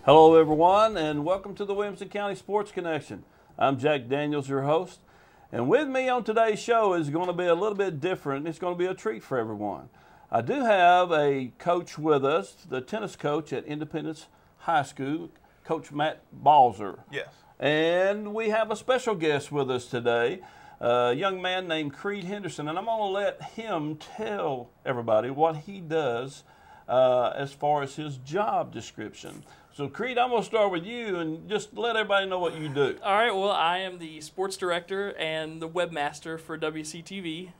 Hello, everyone, and welcome to the Williamson County Sports Connection. I'm Jack Daniels, your host, and with me on today's show is going to be a little bit different. It's going to be a treat for everyone. I do have a coach with us, the tennis coach at Independence High School, Coach Matt Balzer. Yes. And we have a special guest with us today, a young man named Creed Henderson, and I'm going to let him tell everybody what he does as far as his job description. So, Creed, I'm going to start with you and just let everybody know what you do. All right, well, I am the sports director and the webmaster for WCTV.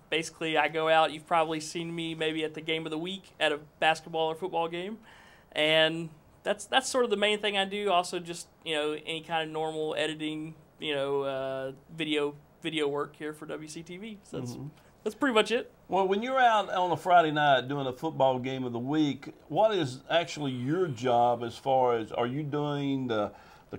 Basically, I go out. You've probably seen me maybe at the game of the week at a basketball or football game. And that's sort of the main thing I do. Also just, any kind of normal editing, video work here for WCTV. So that's pretty much it. Well, when you're out on a Friday night doing a football game of the week, what is actually your job as far as, are you doing the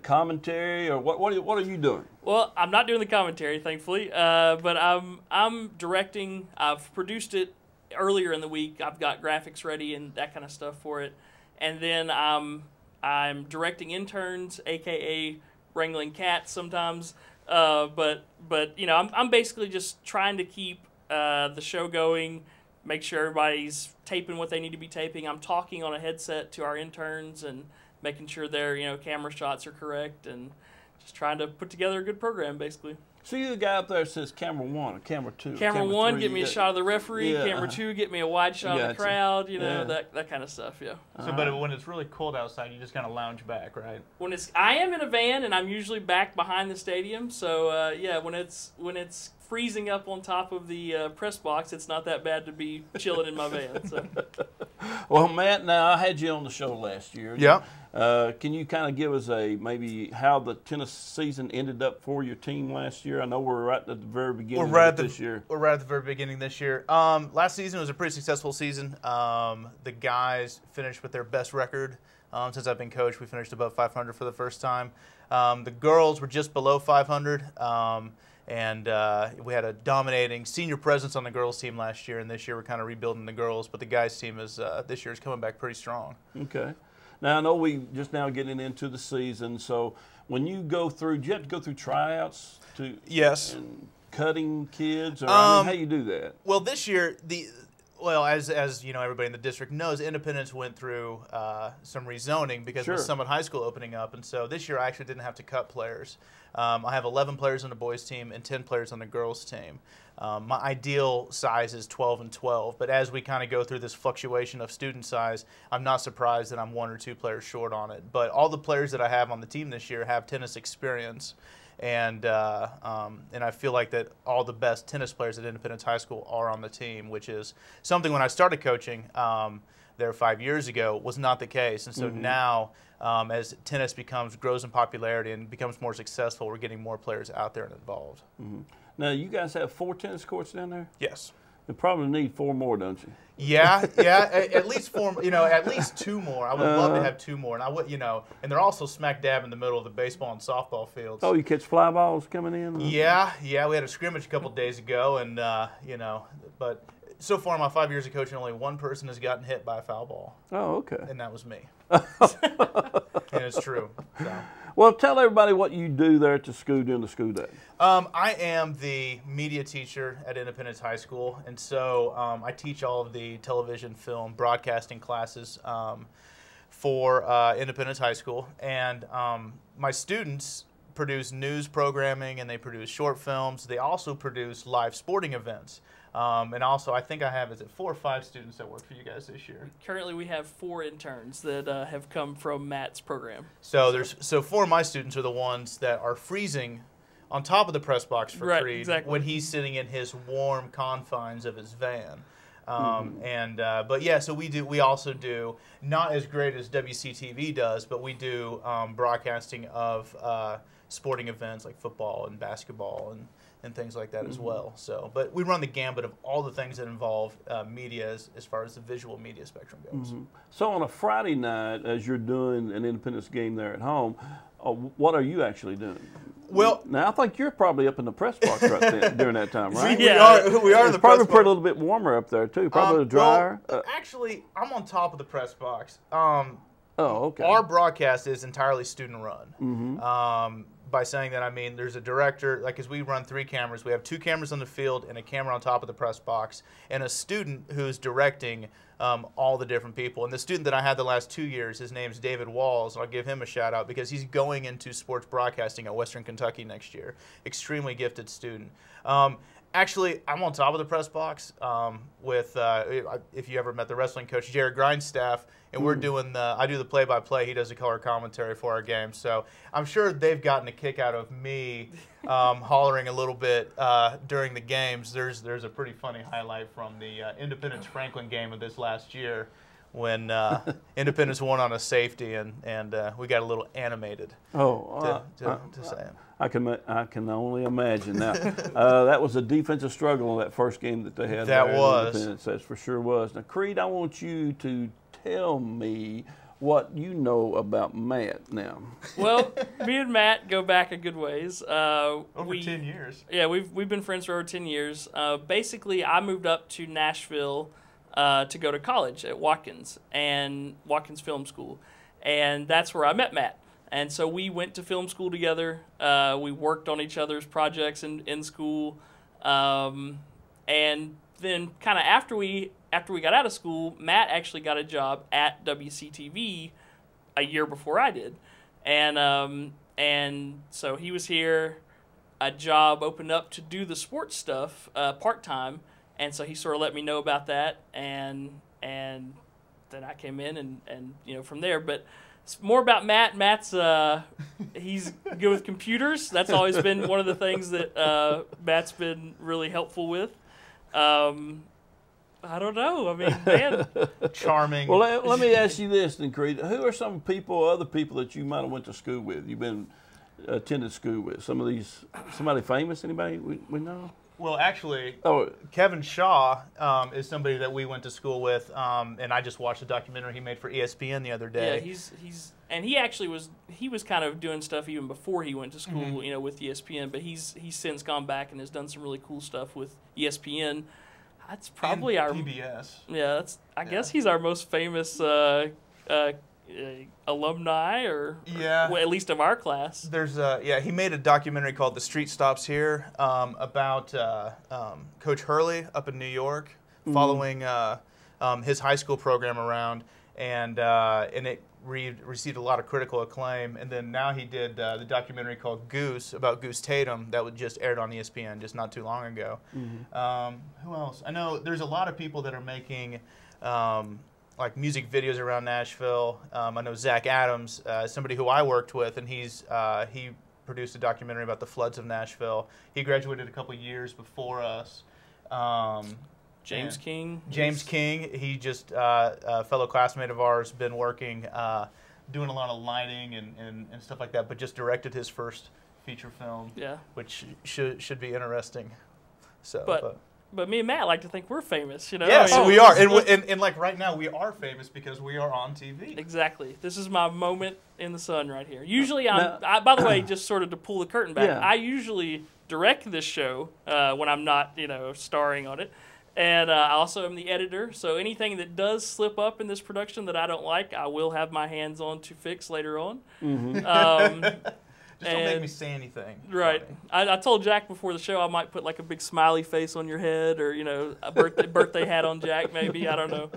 commentary, or what are you doing? Well, I'm not doing the commentary, thankfully, but I'm directing. I've produced it earlier in the week. I've got graphics ready and that kind of stuff for it, and then I'm directing interns, aka wrangling cats sometimes. But I'm basically just trying to keep the show going, make sure everybody's taping what they need to be taping. I'm talking on a headset to our interns and making sure their camera shots are correct, and just trying to put together a good program, basically. So you're the guy up there that says camera one or camera two. Camera one, three, get me a shot of the referee. Yeah. Camera two, get me a wide shot of the crowd. That kind of stuff. Yeah. So, but when it's really cold outside, you just kind of lounge back, right? I am in a van, and I'm usually back behind the stadium. So when it's freezing up on top of the press box, it's not that bad to be chilling in my van. So. Well, Matt, now I had you on the show last year. Yeah. Can you kind of give us maybe how the tennis season ended up for your team last year? I know we're right at the very beginning this year. We're right at the very beginning this year. Last season was a pretty successful season. The guys finished with their best record since I've been coach. We finished above 500 for the first time. The girls were just below 500. And we had a dominating senior presence on the girls' team last year, and this year we're kind of rebuilding the girls. But the guys' team this year is coming back pretty strong. Okay. Now, I know we just now getting into the season, so when you go through, do you have to go through tryouts to Yes. and cutting kids, or how do you do that? Well, this year as everybody in the district knows, Independence went through some rezoning because of Summit High School opening up, and so this year I actually didn't have to cut players. I have 11 players on the boys' team and 10 players on the girls' team. My ideal size is 12 and 12, but as we kind of go through this fluctuation of student size, I'm not surprised that I'm 1 or 2 players short on it. But all the players that I have on the team this year have tennis experience, and I feel like that all the best tennis players at Independence High School are on the team, which is something when I started coaching there 5 years ago was not the case. And so now, as tennis grows in popularity and becomes more successful, we're getting more players out there and involved. Now, you guys have 4 tennis courts down there? Yes. You probably need 4 more, don't you? Yeah, at least 4, at least 2 more. I would love to have 2 more, and I would, and they're also smack dab in the middle of the baseball and softball fields. Oh, you catch fly balls coming in? Yeah, we had a scrimmage a couple days ago, and but so far in my 5 years of coaching, only 1 person has gotten hit by a foul ball. Oh, okay. And that was me. And it's true. So. Well, tell everybody what you do there at the school during the school day. I am the media teacher at Independence High School, and so I teach all of the television, film, broadcasting classes for Independence High School. And my students produce news programming, and they produce short films. They also produce live sporting events. And also, I think I have, 4 or 5 students that work for you guys this year? Currently, we have 4 interns that have come from Matt's program. So 4 of my students are the ones that are freezing on top of the press box for Creed when he's sitting in his warm confines of his van. But yeah, so we also do, not as great as WCTV does, but we do broadcasting of sporting events like football and basketball and things like that as well. So, but we run the gambit of all the things that involve media as far as the visual media spectrum goes. So on a Friday night, as you're doing an Independence game there at home, what are you actually doing? Well, now I think you're probably up in the press box right then, during that time, right? Yeah, we are in the press box. Probably a little bit warmer up there too. Probably drier. Well, actually, I'm on top of the press box. Oh, okay. Our broadcast is entirely student run. Mm-hmm. By saying that, I mean there's a director, like as we run 3 cameras, we have 2 cameras on the field and a camera on top of the press box, and a student who's directing all the different people. And the student that I had the last 2 years, his name's David Walls, and I'll give him a shout out because he's going into sports broadcasting at Western Kentucky next year. Extremely gifted student. Actually, I'm on top of the press box with, if you ever met the wrestling coach, Jared Grindstaff, and we're doing I do the play-by-play, he does the color commentary for our games. So I'm sure they've gotten a kick out of me hollering a little bit during the games. There's a pretty funny highlight from the Independence-Franklin game of this last year when Independence won on a safety, and we got a little animated to say it. I can only imagine. Now, that was a defensive struggle on that first game that they had. That was. Independence. That for sure was. Now, Creed, I want you to tell me what you know about Matt now. Well, me and Matt go back a good ways. Over 10 years. Yeah, we've been friends for over 10 years. Basically, I moved up to Nashville to go to college at Watkins Film School, and that's where I met Matt. And so we went to film school together. We worked on each other's projects in school, and then kind of after we got out of school, Matt actually got a job at WCTV a year before I did, and so he was here. A job opened up to do the sports stuff part time, and so he sort of let me know about that, and then I came in and from there, but. More about Matt. Matt's he's good with computers. That's always been one of the things that Matt's been really helpful with. I don't know. I mean, man, charming. Well, let me ask you this, then, Creed. Who are some other people that you might have went to school with? You've been attended school with somebody famous? Anybody we know? Well, actually, Kevin Shaw is somebody that we went to school with, and I just watched a documentary he made for ESPN the other day. Yeah, he actually was kind of doing stuff even before he went to school, with ESPN. But he's since gone back and has done some really cool stuff with ESPN. That's probably and PBS. Yeah, I guess he's our most famous alumni, or well, at least of our class. There's he made a documentary called The Street Stops Here about Coach Hurley up in New York, following his high school program around, and it received a lot of critical acclaim. And then now he did the documentary called Goose about Goose Tatum that was just aired on ESPN just not too long ago. Who else? I know there's a lot of people that are making like music videos around Nashville. I know Zach Adams, somebody who I worked with, and he produced a documentary about the floods of Nashville. He graduated a couple years before us. James King. James King. He just a fellow classmate of ours, been working, doing a lot of lighting and stuff like that, but just directed his first feature film. Yeah. Which should be interesting. So, But me and Matt like to think we're famous, Yes, we are. And like right now, we are famous because we are on TV. Exactly. This is my moment in the sun right here. Usually, by the way, just sort of to pull the curtain back, I usually direct this show when I'm not, starring on it. And I also am the editor, so anything that does slip up in this production that I don't like, I will have my hands on to fix later on. Just don't make me say anything. Right. I told Jack before the show I might put like a big smiley face on your head, or a birthday hat on Jack maybe. I don't know.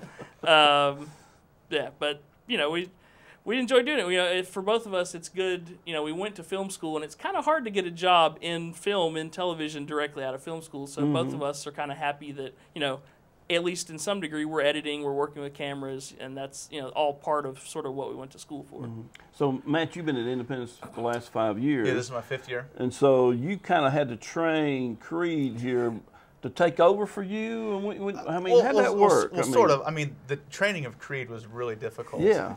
But we enjoy doing it. For both of us, it's good. We went to film school, and it's kind of hard to get a job in television directly out of film school. So both of us are kind of happy that at least in some degree, we're editing, we're working with cameras, and that's all part of sort of what we went to school for. So, Matt, you've been at Independence for the last 5 years. Yeah, this is my 5th year. And so you kind of had to train Creed here to take over for you. And how did that work? Sort of. I mean, the training of Creed was really difficult. Yeah.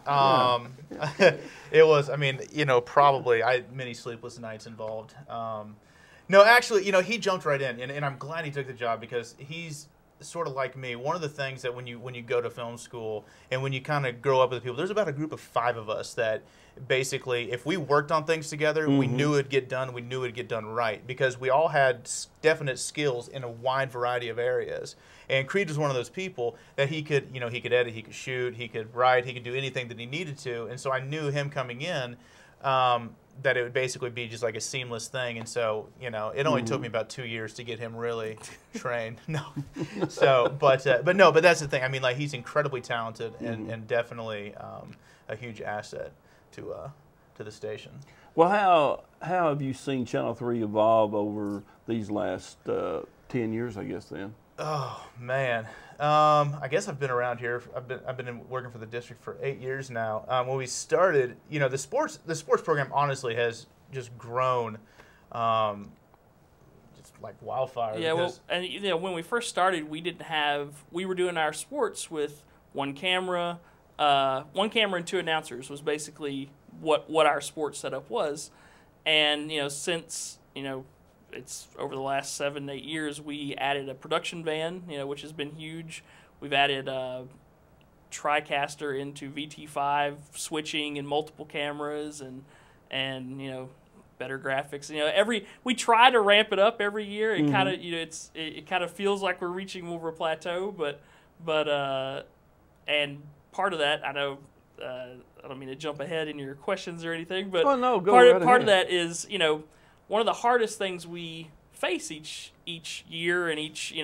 It was. I mean, probably I had many sleepless nights involved. No, actually, he jumped right in, and I'm glad he took the job because he's sort of like me, one of the things that when you go to film school and when you kind of grow up with people, there's about a group of 5 of us that basically, if we worked on things together, we knew it'd get done. We knew it'd get done right because we all had definite skills in a wide variety of areas. And Creed was one of those people that he could edit, he could shoot, he could write, he could do anything that he needed to. And so I knew him coming in. That it would basically be just like a seamless thing, and so it only took me about 2 years to get him really trained. No, so but that's the thing. I mean, like he's incredibly talented and definitely a huge asset to the station. Well, how have you seen Channel 3 evolve over these last 10 years? I guess then. Oh man, I guess I've been around here. I've been working for the district for 8 years now. When we started, the sports program honestly has just grown, just like wildfire. Yeah, well, and when we first started, we were doing our sports with one camera and 2 announcers was basically what our sports setup was, and since it's over the last 7-8 years, we added a production van, which has been huge. We've added a TriCaster into VT5, switching and multiple cameras, and better graphics. We try to ramp it up every year. It kind of it kind of feels like we're reaching more of a plateau, but and part of that, I know. I don't mean to jump ahead in your questions or anything, but part of that is one of the hardest things we face each year and each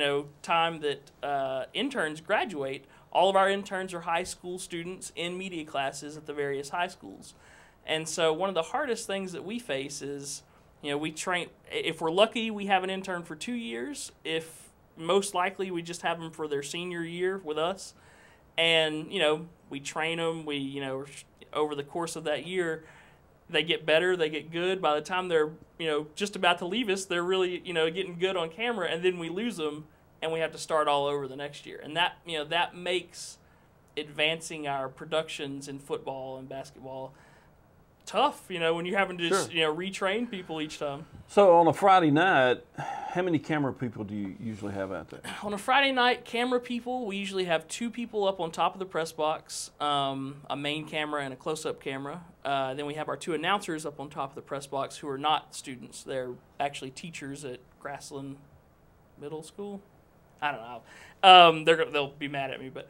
time that interns graduate. All of our interns are high school students in media classes at the various high schools, and so one of the hardest things that we face is we train. If we're lucky, we have an intern for 2 years. If most likely, we just have them for their senior year with us, and we train them. We over the course of that year, they get better, they get good. By the time they're, just about to leave us, they're really, getting good on camera, and then we lose them, and we have to start all over the next year. And that, that makes advancing our productions in football and basketball tough, when you're having to just, retrain people each time. So on a Friday night, how many camera people do you usually have out there? On a Friday night, camera people, we usually have 2 people up on top of the press box, a main camera and a close-up camera. Then we have our 2 announcers up on top of the press box who are not students. They're actually teachers at Grassland Middle School. I don't know. They'll be mad at me, but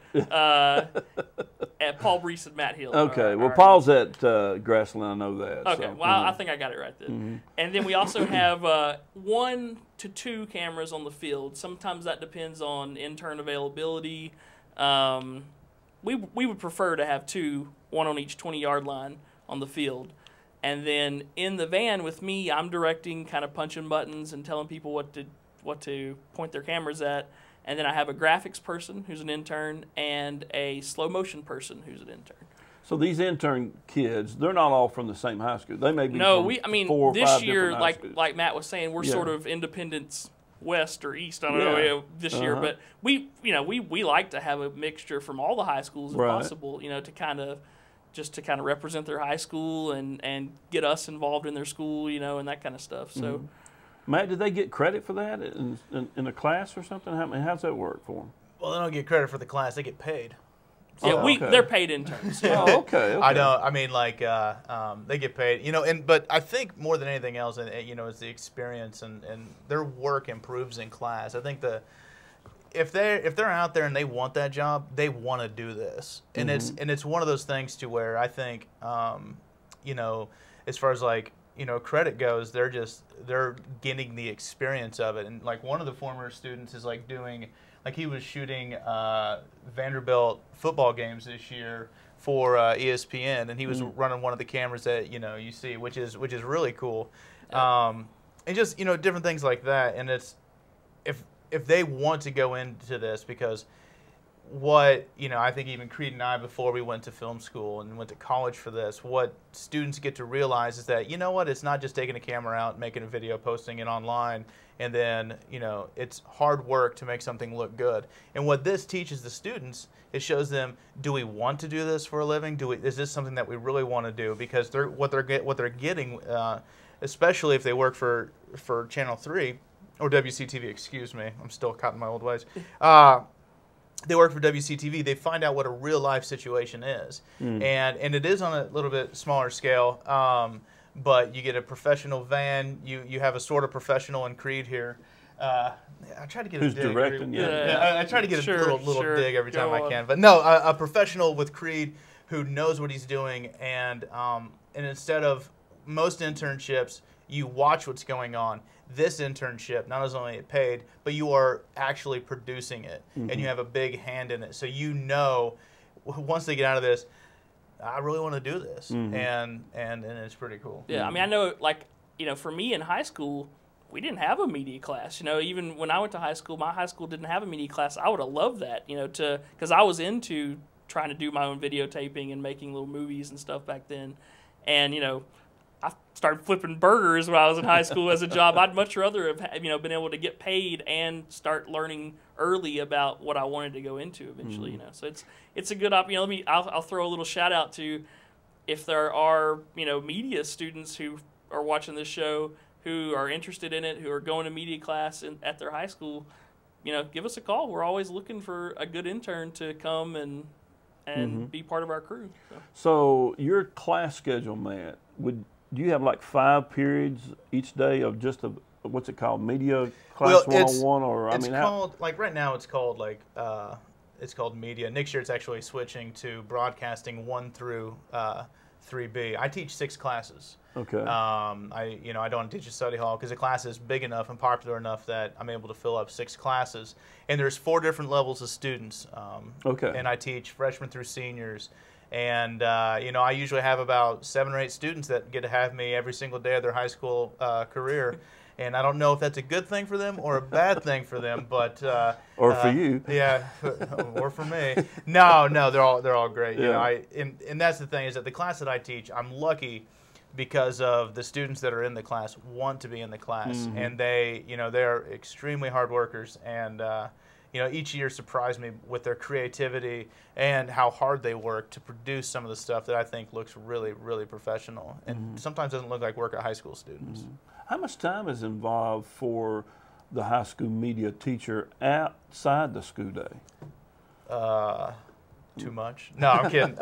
at Paul Brees and Matt Hill. Okay, Paul's at Grassland. I know that. Okay, so. well, I think I got it right then. And then we also have 1 to 2 cameras on the field. Sometimes that depends on intern availability. We would prefer to have 2, 1 on each 20-yard line on the field. And then in the van with me, I'm directing, kind of punching buttons and telling people what to point their cameras at. And then I have a graphics person who's an intern and a slow motion person who's an intern. So these intern kids, they're not all from the same high school. They may be from 4 or 5 this year, different like Matt was saying, we're sort of Independence West or East. I don't know this year, but we like to have a mixture from all the high schools if possible. To kind of represent their high school and get us involved in their school, and that kind of stuff. So. Matt, did they get credit for that in a class or something? How's that work for them? Well, they don't get credit for the class; they get paid. Yeah, they're paid interns. Oh, okay. I don't. I mean, like they get paid, but I think more than anything else, it's the experience and their work improves in class. I think if they're out there and they want that job, they want to do this, and it's one of those things to where I think, as far as like. Credit goes, they're getting the experience of it. And like one of the former students is like he was shooting Vanderbilt football games this year for ESPN, and he was running one of the cameras that you see, which is really cool. And just different things like that. And it's if they want to go into this, because what I think even Creed and I, before we went to film school and went to college for this, what students get to realize is that it's not just taking a camera out, making a video, posting it online, and then it's hard work to make something look good. And what this teaches the students, it shows them: do we want to do this for a living? Is this something that we really want to do? Because what they're getting, especially if they work for Channel 3. or WCTV, excuse me. I'm still caught in my old ways. They work for WCTV. They find out what a real life situation is, and it is on a little bit smaller scale. But you get a professional van. You have a sort of professional in Creed here. I try to get Who's a dig. directing? I try to get a little dig every time I can. But no, a professional with Creed who knows what he's doing, and instead of most internships, you watch what's going on. This internship, not only is it paid, but you are actually producing it, and you have a big hand in it. So you know, once they get out of this, I really want to do this, and it's pretty cool. Yeah, I mean, I know, like, for me in high school, we didn't have a media class. Even when I went to high school, my high school didn't have a media class. I would have loved that, because I was into trying to do my own videotaping and making little movies and stuff back then, and I started flipping burgers when I was in high school as a job. I'd much rather have been able to get paid and start learning early about what I wanted to go into eventually. So it's a good option. I'll throw a little shout out to, if there are media students who are watching this show who are interested in it, who are going to media class at their high school, give us a call. We're always looking for a good intern to come and be part of our crew. So your class schedule, Matt, do you have like 5 periods each day of just what's it called, media class 101, or it's called like right now it's called media. Next year it's actually switching to broadcasting 1 through 3B. I teach 6 classes. Okay. I don't teach a study hall because the class is big enough and popular enough that I'm able to fill up 6 classes. And there's 4 different levels of students. Okay. And I teach freshmen through seniors. And, I usually have about 7 or 8 students that get to have me every single day of their high school career. And I don't know if that's a good thing for them or a bad thing for them, but or for you, yeah, or for me. No, they're all great. Yeah. And that's the thing, is that the class that I teach, I'm lucky because of the students that are in the class want to be in the class, and they're extremely hard workers, and each year surprise me with their creativity and how hard they work to produce some of the stuff that I think looks really, really professional, and sometimes doesn't look like work at high school students. How much time is involved for the high school media teacher outside the school day? Too much? No, I'm kidding.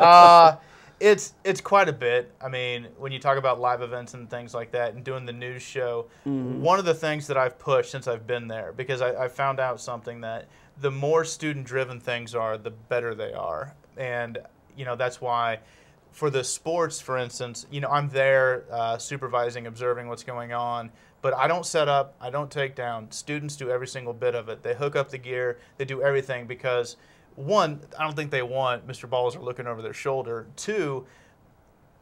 It's quite a bit. I mean, when you talk about live events and things like that and doing the news show, one of the things that I've pushed since I've been there, because I found out something, that the more student-driven things are, the better they are. And, that's why for the sports, for instance, I'm there supervising, observing what's going on, but I don't set up, I don't take down. Students do every single bit of it. They hook up the gear, they do everything, because 1, I don't think they want Mr. Balzer looking over their shoulder. 2,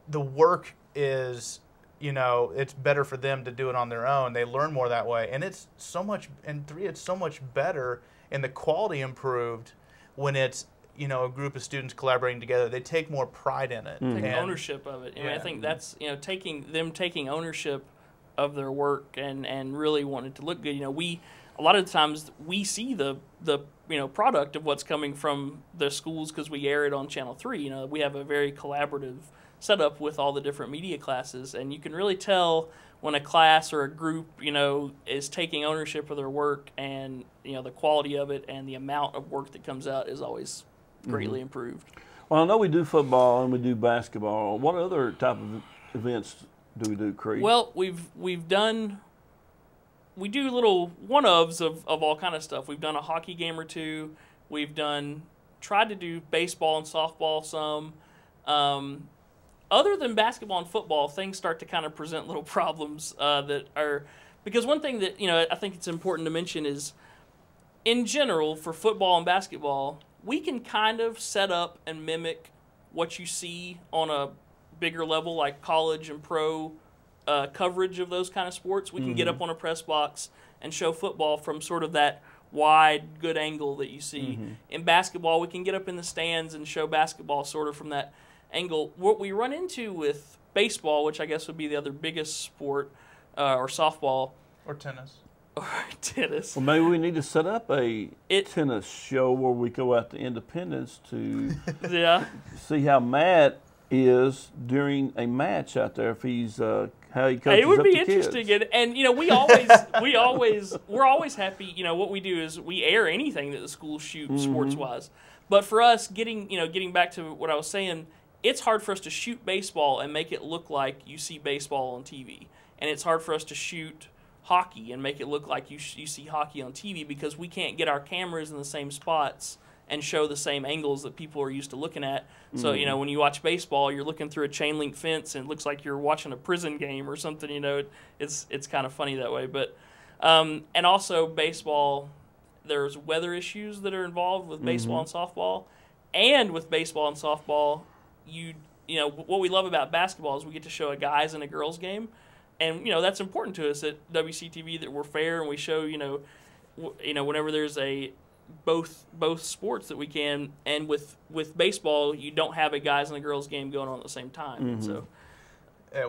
the work is, it's better for them to do it on their own. They learn more that way. And it's so much, and 3, it's so much better, and the quality improved when it's, a group of students collaborating together. They take more pride in it. Take ownership of it. I mean, I think that's, taking ownership of their work and really wanting to look good. A lot of times we see the product of what's coming from the schools because we air it on Channel 3. We have a very collaborative setup with all the different media classes, and you can really tell when a class or a group, is taking ownership of their work, and, the quality of it and the amount of work that comes out is always greatly improved. Well, I know we do football and we do basketball. What other type of events do we do, Creed? Well, we do little one-ofs of all kind of stuff. We've done a hockey game or 2. We've tried to do baseball and softball some. Other than basketball and football, things start to kind of present little problems because one thing that I think it's important to mention is, in general, for football and basketball, we can kind of set up and mimic what you see on a bigger level, like college and pro coverage of those kind of sports. We can get up on a press box and show football from sort of that wide, good angle that you see. In basketball, we can get up in the stands and show basketball sort of from that angle. What we run into with baseball, which I guess would be the other biggest sport, or softball. Or tennis. Or tennis. Well, maybe we need to set up a tennis show where we go out to Independence to see how Matt is during a match out there if he's how he coaches it would up be the interesting, kids. and we're always happy. What we do is we air anything that the schools shoot sports wise. But for us, getting back to what I was saying, it's hard for us to shoot baseball and make it look like you see baseball on TV, and it's hard for us to shoot hockey and make it look like you see hockey on TV because we can't get our cameras in the same spots and show the same angles that people are used to looking at. So, when you watch baseball, you're looking through a chain link fence and it looks like you're watching a prison game or something, it's kind of funny that way. But, and also baseball, there's weather issues that are involved with baseball and softball. And with baseball and softball, what we love about basketball is we get to show a guys and a girls game. And, that's important to us at WCTV that we're fair and we show, whenever there's both sports that we can, and with baseball you don't have a guys and a girls game going on at the same time. And so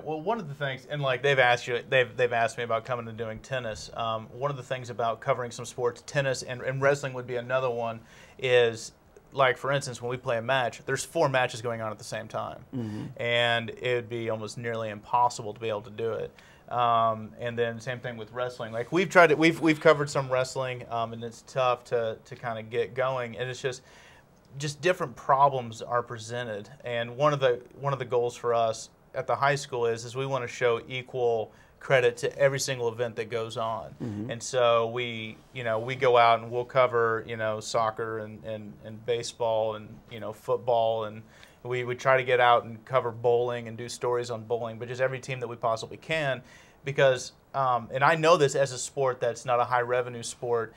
well, one of the things, and like they've asked me about coming and doing tennis. One of the things about covering some sports, tennis and wrestling would be another one, is like, for instance, when we play a match, there's 4 matches going on at the same time, and it would be almost nearly impossible to be able to do it. And then same thing with wrestling. Like we've tried it, we've covered some wrestling, and it's tough to kind of get going. And it's just different problems are presented. And one of the goals for us at the high school is we want to show equal credit to every single event that goes on. And so we go out and we'll cover soccer and baseball and football, and we try to get out and cover bowling and do stories on bowling, but just every team that we possibly can, because and I know this as a sport that's not a high revenue sport,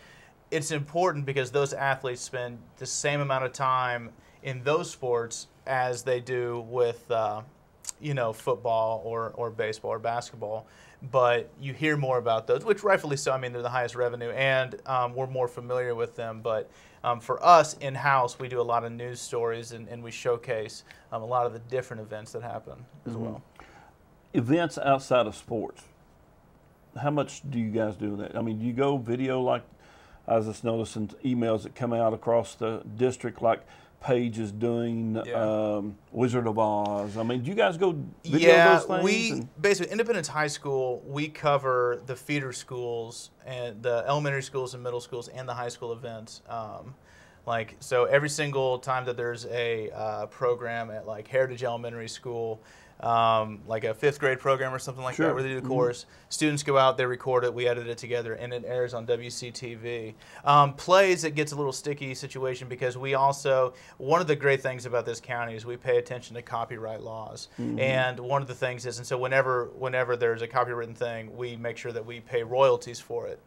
it's important because those athletes spend the same amount of time in those sports as they do with football or baseball or basketball. But you hear more about those, which rightfully so. I mean, they're the highest revenue, and we're more familiar with them. But for us in-house, we do a lot of news stories, and we showcase a lot of the different events that happen as well. Events outside of sports, how much do you guys do that? I mean, do you go video, like I was just noticing emails that come out across the district, like Paige is doing Wizard of Oz. I mean, do you guys go video those things? Basically, Independence High School, we cover the feeder schools and the elementary schools and middle schools and the high school events. So every single time that there's a program at like Heritage Elementary School, like a 5th grade program or something like that, where they do the course. Students go out, they record it, we edit it together, and it airs on WCTV. Plays, it gets a little sticky situation because we also, one of the great things about this county is we pay attention to copyright laws. And one of the things is, and so whenever there's a copywritten thing, we make sure that we pay royalties for it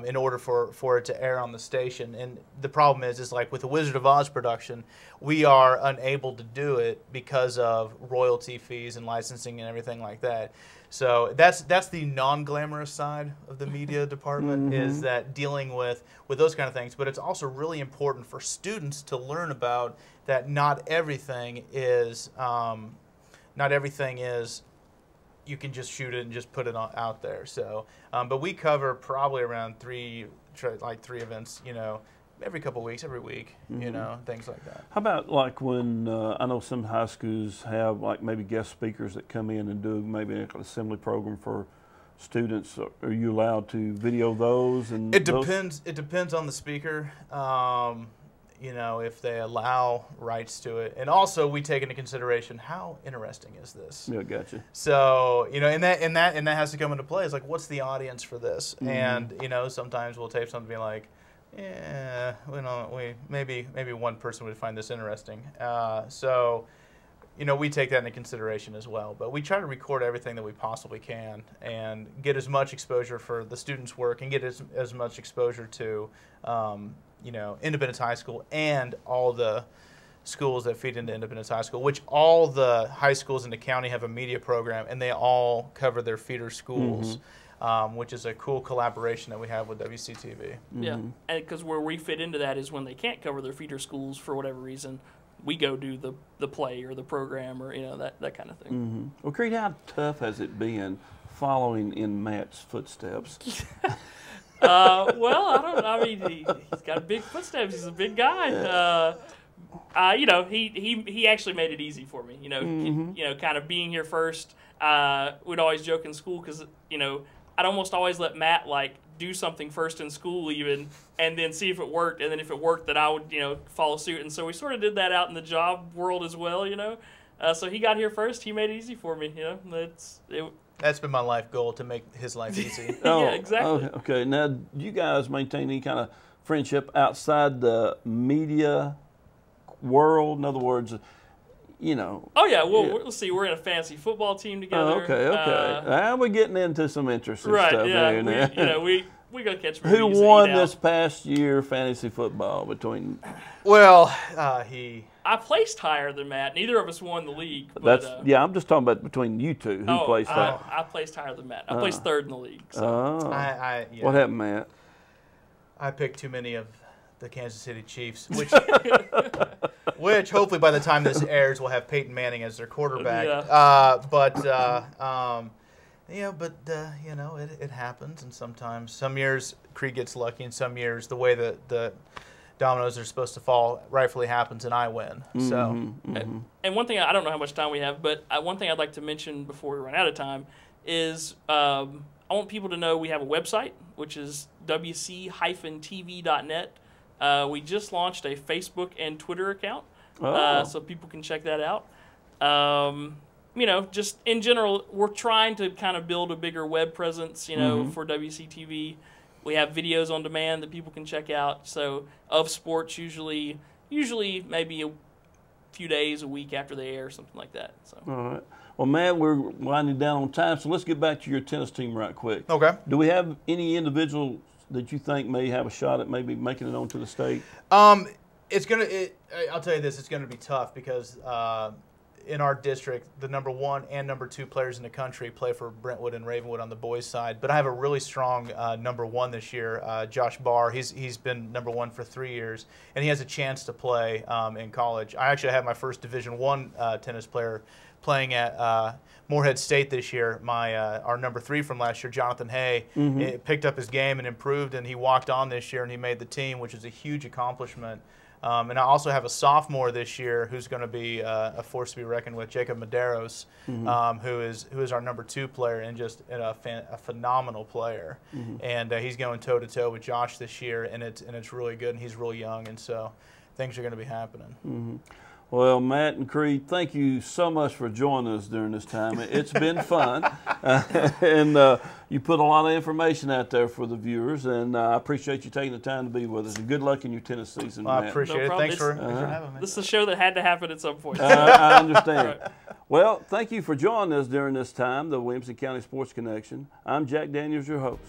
in order for it to air on the station. And the problem is like with the Wizard of Oz production, we are unable to do it because of royalty fees and licensing and everything like that. So that's the non-glamorous side of the media department, is that dealing with those kind of things. But it's also really important for students to learn about that not everything is you can just shoot it and just put it out there. So, but we cover probably around 3 events, every couple of weeks, every week, things like that. How about like when I know some high schools have like maybe guest speakers that come in and do maybe an assembly program for students? Are you allowed to video those? And it depends. It depends on the speaker. If they allow rights to it, and also we take into consideration how interesting is this. Yeah, gotcha. So and that has to come into play. It's like, what's the audience for this? And sometimes we'll tape something like, yeah, maybe one person would find this interesting. So we take that into consideration as well. But we try to record everything that we possibly can and get as much exposure for the students' work and get as much exposure to Independence High School and all the schools that feed into Independence High School, which all the high schools in the county have a media program, and they all cover their feeder schools, which is a cool collaboration that we have with WCTV. Yeah, and because where we fit into that is when they can't cover their feeder schools for whatever reason, we go do the play or the program or that kind of thing. Well, Creed, how tough has it been following in Matt's footsteps? Well, I don't know. I mean, he's got big footsteps. He's a big guy. You know, he actually made it easy for me. You know, kind of being here first. We'd always joke in school because, you know, I'd almost always let Matt, like, do something first in school even, and then see if it worked, and then if it worked, then I would, you know, follow suit. And so we sort of did that out in the job world as well, you know. So he got here first. He made it easy for me, you know. That's been my life goal, to make his life easy. Yeah, exactly. Okay. Now, do you guys maintain any kind of friendship outside the media world? In other words, you know. Oh, yeah. Well, let's see. We're in a fantasy football team together. Oh, okay. Now we're getting into some interesting stuff here now. You know, we go catch movies. Who won this past year fantasy football between? Well, I placed higher than Matt. Neither of us won the league. But, I'm just talking about between you two. Who placed higher? I placed higher than Matt. I placed third in the league. So. What happened, Matt? I picked too many of the Kansas City Chiefs, which hopefully by the time this airs, we'll have Peyton Manning as their quarterback. You know, it happens, and sometimes some years Creed gets lucky, and some years the way that the dominoes are supposed to fall rightfully happens, and I win. And one thing, I don't know how much time we have, but one thing I'd like to mention before we run out of time is I want people to know we have a website, which is wc-tv.net. We just launched a Facebook and Twitter account, so people can check that out. You know, just in general, we're trying to kind of build a bigger web presence, you know, for WCTV. We have videos on demand that people can check out. So of sports, usually maybe a few days, a week after they air, something like that. So. All right. Well, Matt, we're winding down on time, so let's get back to your tennis team right quick. Okay. Do we have any individuals that you think may have a shot at maybe making it onto the state? I'll tell you this, it's gonna be tough because in our district, the number 1 and number 2 players in the country play for Brentwood and Ravenwood on the boys' side. But I have a really strong number 1 this year, Josh Barr. He's been number 1 for 3 years, and he has a chance to play in college. I actually have my first Division I tennis player playing at Morehead State this year. Our number 3 from last year, Jonathan Hay, picked up his game and improved, and he walked on this year and he made the team, which is a huge accomplishment. And I also have a sophomore this year who's going to be a force to be reckoned with, Jacob Medeiros, who is our number 2 player and just a phenomenal player. And he's going toe-to-toe with Josh this year, and it's really good, and he's really young, and so things are going to be happening. Well, Matt and Creed, thank you so much for joining us during this time. It's been fun, and you put a lot of information out there for the viewers, and I appreciate you taking the time to be with us. And good luck in your tennis season, Well, Matt. I appreciate it. Thanks for having me. This is a show that had to happen at some point. I understand. Right. Well, thank you for joining us during this time, the Williamson County Sports Connection. I'm Jack Daniels, your host.